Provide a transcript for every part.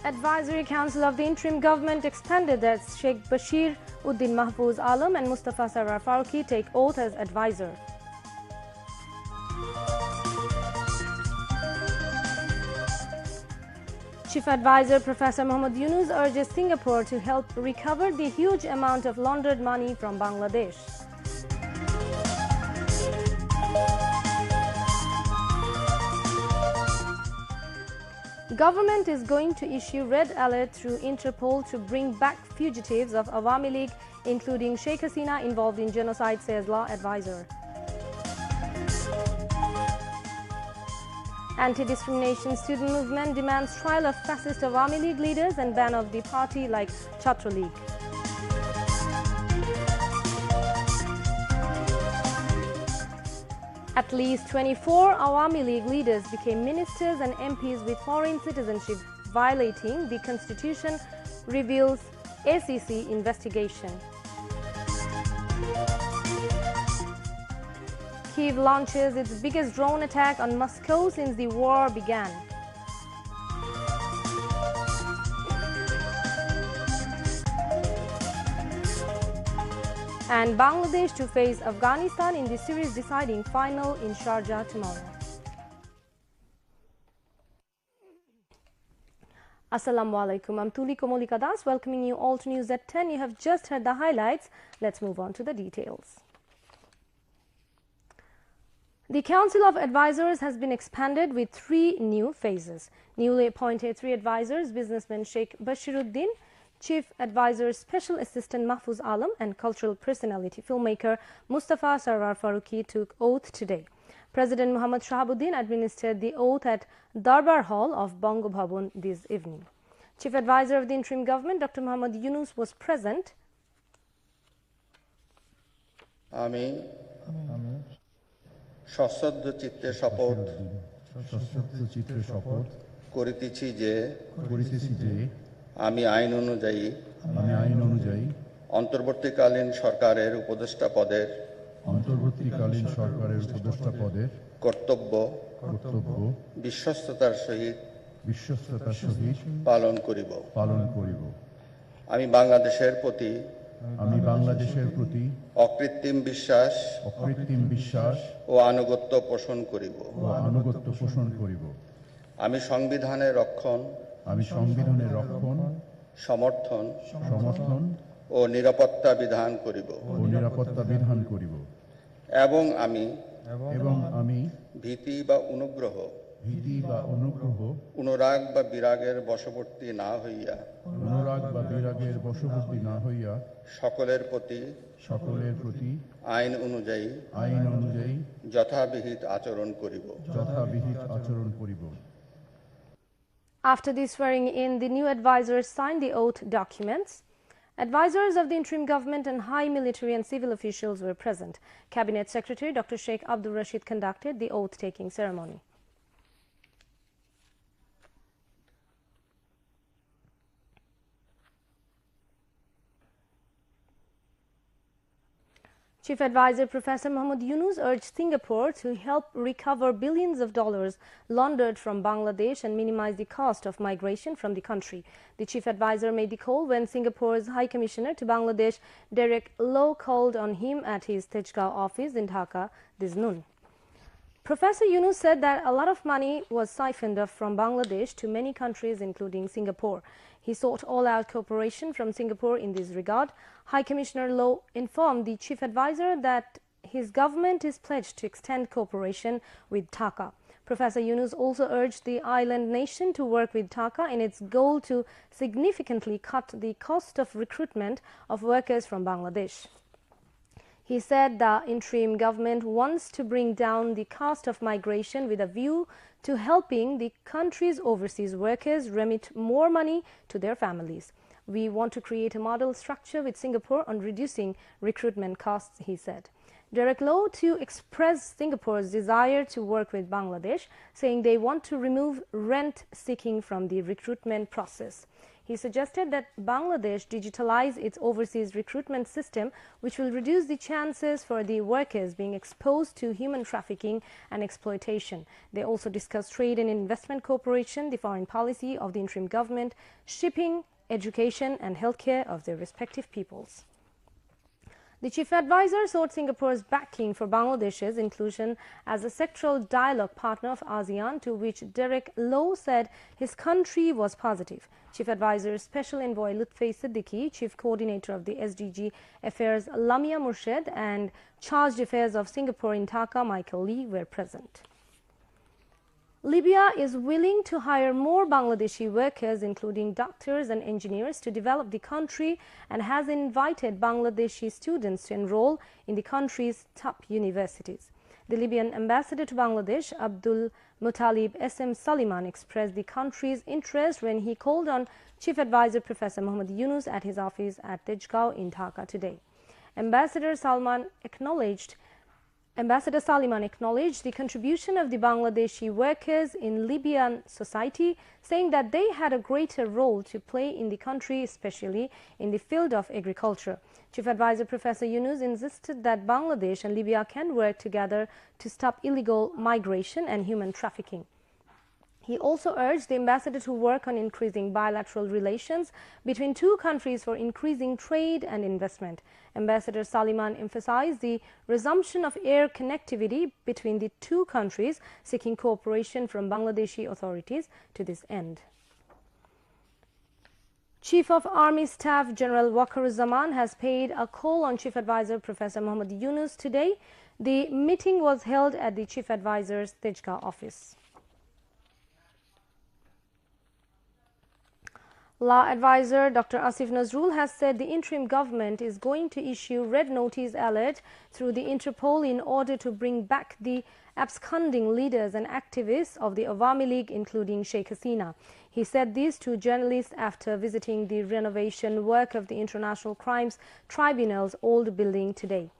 Advisory Council of the Interim Government expanded as Sheikh Bashir Uddin Mahfuz Alam and Mustafa Sarwar Farooqi take oath as advisor. Chief Advisor Professor Muhammad Yunus urges Singapore to help recover the huge amount of laundered money from Bangladesh. Government is going to issue red alert through Interpol to bring back fugitives of Awami League, including Sheikh Hasina involved in genocide, says law advisor. Anti-discrimination student movement demands trial of fascist Awami League leaders and ban of the party like Chhatra League. At least 24 Awami League leaders became ministers and MPs with foreign citizenship, violating the constitution, reveals ACC investigation. Kyiv launches its biggest drone attack on Moscow since the war began. And Bangladesh to face Afghanistan in the series deciding final in Sharjah tomorrow. Assalamu alaikum. I'm Tuli Komolika Das, welcoming you all to News at 10. You have just heard the highlights. Let's move on to the details. The Council of Advisors has been expanded with 3 new phases. Newly appointed 3 advisors, businessman Sheikh Bashiruddin, Chief Advisor Special Assistant Mahfuz Alam and cultural personality filmmaker Mustafa Sarwar Farooqi took oath today. President Muhammad Shahabuddin administered the oath at Darbar Hall of Bongo Bhavan this evening. Chief Advisor of the Interim Government Dr. Muhammad Yunus was present. Amin. সশ্রদ্ধ চিত্তে শপথ করিতেছি যে আমি আইন অনুযায়ী অন্তর্বর্তীকালীন সরকারের উপদেষ্টা পদের কর্তব্য বিশ্বস্ততার সহিত পালন করিব আমি বাংলাদেশের প্রতি অকৃত্রিম বিশ্বাস ও আনুগত্য পোষণ করিব আমি সংবিধানের রক্ষণ সমর্থন ও নিরাপত্তা বিধান করিব এবং আমি ভীতি বা অনুগ্রহ অনুরাগ বা বিরাগের বশবর্তী না হইয়া সকলের প্রতি আইন অনুযায়ী যথাবিহিত আচরণ করিব। After the swearing in, the new advisors signed the oath documents. Advisors of the interim government and high military and civil officials were present. Cabinet Secretary Dr. Sheikh Abdul Rashid conducted the oath-taking ceremony. Chief Advisor Professor Muhammad Yunus urged Singapore to help recover billions of dollars laundered from Bangladesh and minimize the cost of migration from the country. The Chief Advisor made the call when Singapore's High Commissioner to Bangladesh, Derek Low, called on him at his Tejgaon office in Dhaka this noon. Professor Yunus said that a lot of money was siphoned off from Bangladesh to many countries, including Singapore. He sought all-out cooperation from Singapore in this regard. High Commissioner Low informed the Chief Advisor that his government is pledged to extend cooperation with Dhaka. Professor Yunus also urged the island nation to work with Dhaka in its goal to significantly cut the cost of recruitment of workers from Bangladesh. He said the interim government wants to bring down the cost of migration with a view to helping the country's overseas workers remit more money to their families. We want to create a model structure with Singapore on reducing recruitment costs, he said. Derek Low too expressed Singapore's desire to work with Bangladesh, saying they want to remove rent-seeking from the recruitment process. He suggested that Bangladesh digitalize its overseas recruitment system, which will reduce the chances for the workers being exposed to human trafficking and exploitation. They also discussed trade and investment cooperation, the foreign policy of the interim government, shipping, education and healthcare of their respective peoples. The chief advisor sought Singapore's backing for Bangladesh's inclusion as a sectoral dialogue partner of ASEAN, to which Derek Lowe said his country was positive. Chief advisor's special envoy Lutfi Siddiqui, chief coordinator of the SDG Affairs Lamia Murshid, and charge d'affaires of Singapore in Dhaka Michael Lee were present. Libya is willing to hire more Bangladeshi workers, including doctors and engineers, to develop the country and has invited Bangladeshi students to enroll in the country's top universities. The Libyan ambassador to Bangladesh, Abdul Muttalib S.M. Saliman, expressed the country's interest when he called on Chief Advisor Professor Muhammad Yunus at his office at Tejgaon in Dhaka today. Ambassador Saliman acknowledged the contribution of the Bangladeshi workers in Libyan society, saying that they had a greater role to play in the country, especially in the field of agriculture. Chief Advisor Professor Yunus insisted that Bangladesh and Libya can work together to stop illegal migration and human trafficking. He also urged the ambassador to work on increasing bilateral relations between two countries for increasing trade and investment. Ambassador Saliman emphasized the resumption of air connectivity between the two countries, seeking cooperation from Bangladeshi authorities to this end. Chief of Army Staff General Waqar-uz-Zaman has paid a call on Chief Advisor Professor Muhammad Yunus today. The meeting was held at the Chief Advisor's Tejgaon office. Law advisor Dr. Asif Nazrul has said the interim government is going to issue red notice alert through the Interpol in order to bring back the absconding leaders and activists of the Awami League, including Sheikh Hasina. He said this to journalists after visiting the renovation work of the International Crimes Tribunal's old building today.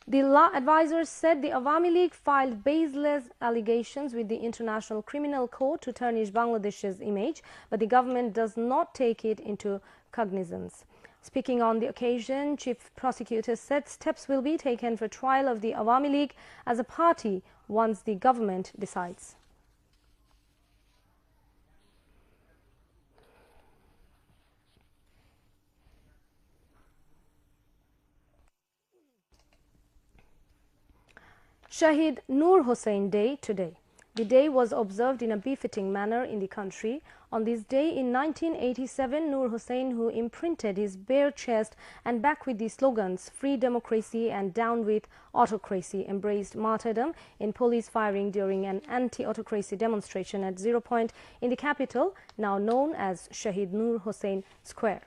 The law advisor said the Awami League filed baseless allegations with the International Criminal Court to tarnish Bangladesh's image, but the government does not take it into cognizance. Speaking on the occasion, Chief Prosecutor said steps will be taken for trial of the Awami League as a party once the government decides. Shahid Nur Hossain Day today. The day was observed in a befitting manner in the country. On this day in 1987, Nur Hossain, who imprinted his bare chest and back with the slogans "Free Democracy" and "Down with Autocracy," embraced martyrdom in police firing during an anti-autocracy demonstration at Zero Point in the capital, now known as Shahid Nur Hossain Square.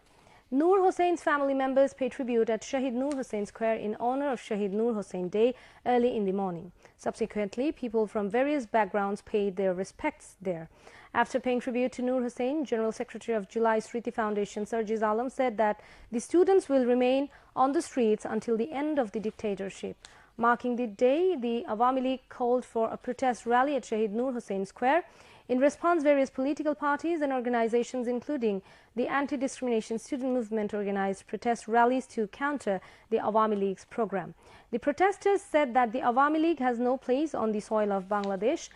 Nur Hossain's family members paid tribute at Shahid Nur Hossain Square in honor of Shahid Nur Hossain Day early in the morning. Subsequently, people from various backgrounds paid their respects there. After paying tribute to Nur Hossain, General Secretary of Julai Sriti Foundation Sarjiz Alam said that the students will remain on the streets until the end of the dictatorship. Marking the day, the Awami League called for a protest rally at Shahid Nur Hossain Square. In response, various political parties and organizations, including the Anti-Discrimination Student Movement, organized protest rallies to counter the Awami League's program. The protesters said that the Awami League has no place on the soil of Bangladesh.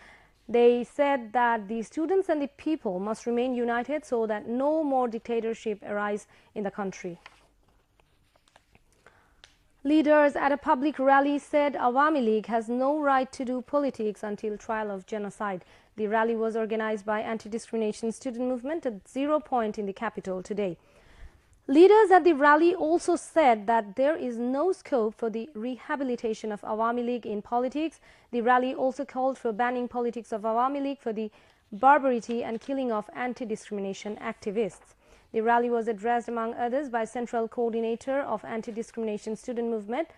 They said that the students and the people must remain united so that no more dictatorship arise in the country. Leaders at a public rally said Awami League has no right to do politics until trial of genocide. The rally was organized by Anti-Discrimination Student Movement at Zero Point in the capital today. Leaders at the rally also said that there is no scope for the rehabilitation of Awami League in politics. The rally also called for banning politics of Awami League for the barbarity and killing of anti-discrimination activists. The rally was addressed, among others, by Central Coordinator of Anti-Discrimination Student Movement,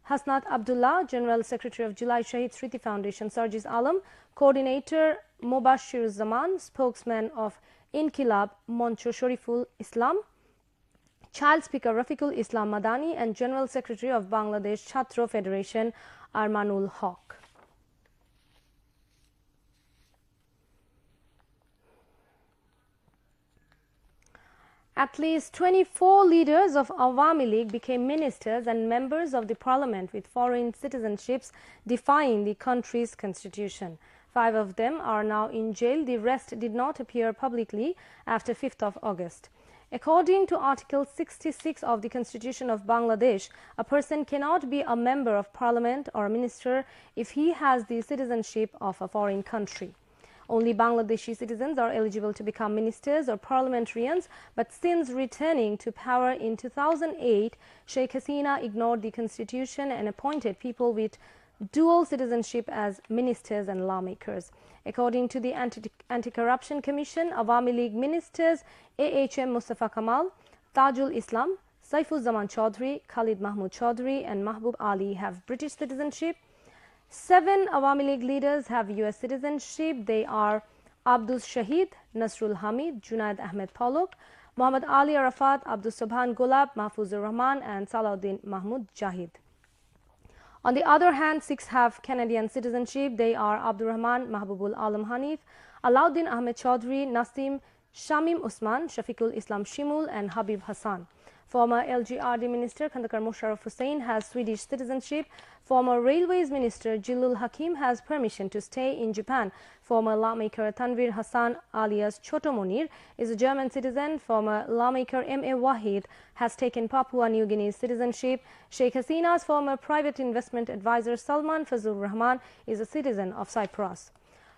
Hasnat Abdullah, General Secretary of Julai Shahid Sriti Foundation, Sarjiz Alam, Coordinator Mobashir Zaman, Spokesman of Inkilab Moncho Shariful Islam, Child Speaker Rafiqul Islam Madani, and General Secretary of Bangladesh Chhatro Federation, Armanul Haq. At least 24 leaders of Awami League became ministers and members of the parliament with foreign citizenships defying the country's constitution. 5 of them are now in jail. The rest did not appear publicly after 5th of August. According to Article 66 of the Constitution of Bangladesh, a person cannot be a member of parliament or a minister if he has the citizenship of a foreign country. Only Bangladeshi citizens are eligible to become ministers or parliamentarians, but since returning to power in 2008, Sheikh Hasina ignored the constitution and appointed people with dual citizenship as ministers and lawmakers. According to the Anti-Corruption Commission, Awami League ministers AHM Mustafa Kamal, Tajul Islam, Saifuzzaman Chaudhry, Khalid Mahmood Chaudhry and Mahbub Ali have British citizenship. 7 Awami League leaders have US citizenship. They are Abdul Shahid, Nasrul Hamid, Junaid Ahmed Polok, Muhammad Ali Arafat, Abdul Subhan Gulab, Mahfuzur Rahman and Salahuddin Mahmud Jahid. On the other hand, 6 have Canadian citizenship. They are Abdul Rahman Mahbubul Alam Hanif, Alauddin Ahmed Chaudhry, Nasim Shamim Usman, Shafiqul Islam Shimul and Habib Hassan. Former LGRD Minister Khandakar Musharraf Hussain has Swedish citizenship. Former Railways Minister Jilul Hakim has permission to stay in Japan. Former lawmaker Tanvir Hassan alias Choto Munir is a German citizen. Former lawmaker M.A. Wahid has taken Papua New Guinea's citizenship. Sheikh Hasina's former private investment advisor Salman Fazlur Rahman is a citizen of Cyprus.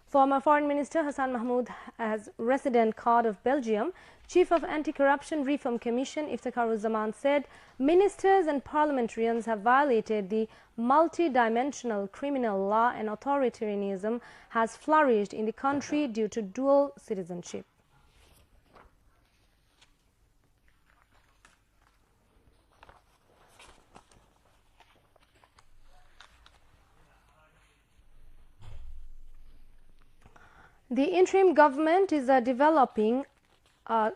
Former Foreign Minister Hassan Mahmoud has resident card of Belgium. Chief of Anti-Corruption Reform Commission Iftikharuzzaman said ministers and parliamentarians have violated the multi-dimensional criminal law and authoritarianism has flourished in the country due to dual citizenship. The interim government is developing a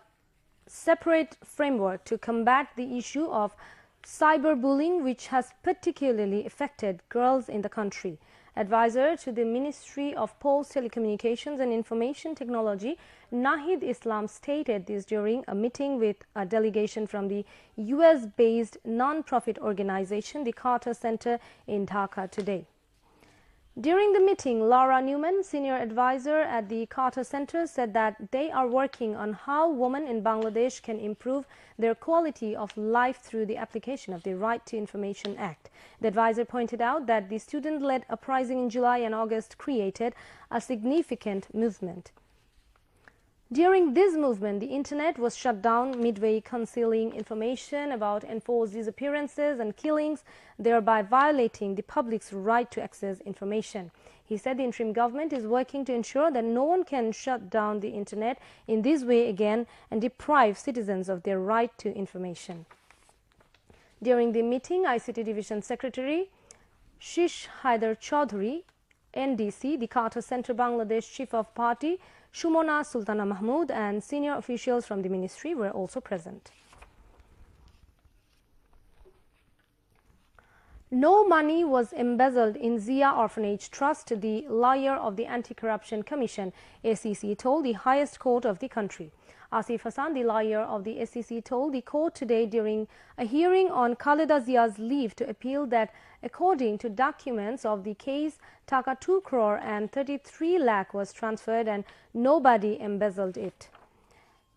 separate framework to combat the issue of cyberbullying, which has particularly affected girls in the country. Advisor to the Ministry of Post, Telecommunications and Information Technology, Nahid Islam stated this during a meeting with a delegation from the US-based non-profit organization, the Carter Center in Dhaka today. During the meeting, Laura Newman, senior advisor at the Carter Center, said that they are working on how women in Bangladesh can improve their quality of life through the application of the Right to Information Act. The advisor pointed out that the student-led uprising in July and August created a significant movement. During this movement, the internet was shut down midway, concealing information about enforced disappearances and killings, thereby violating the public's right to access information. He said the interim government is working to ensure that no one can shut down the internet in this way again and deprive citizens of their right to information. During the meeting, ICT Division Secretary Shish Haider Chaudhry, NDC, the Carter Center Bangladesh Chief of Party Shumona Sultana Mahmood and senior officials from the ministry were also present. No money was embezzled in Zia Orphanage Trust, the lawyer of the Anti-Corruption Commission, ACC, told the highest court of the country. Asif Hassan, the lawyer of the ACC, told the court today during a hearing on Khaleda Zia's leave to appeal that according to documents of the case, Taka 2 crore and 33 lakh was transferred and nobody embezzled it.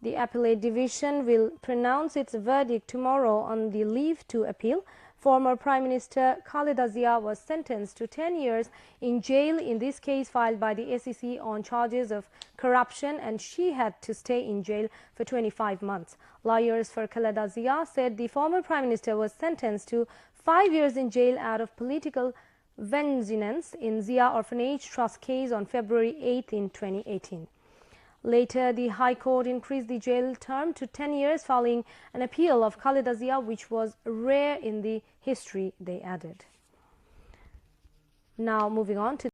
The appellate division will pronounce its verdict tomorrow on the leave to appeal. Former Prime Minister Khaleda Zia was sentenced to 10 years in jail in this case filed by the ACC on charges of corruption, and she had to stay in jail for 25 months. Lawyers for Khaleda Zia said the former Prime Minister was sentenced to 5 years in jail out of political vengeance in Zia Orphanage Trust case on February 8 in 2018. Later, the High Court increased the jail term to 10 years following an appeal of Khaleda Zia, which was rare in the history, they added. Now moving on to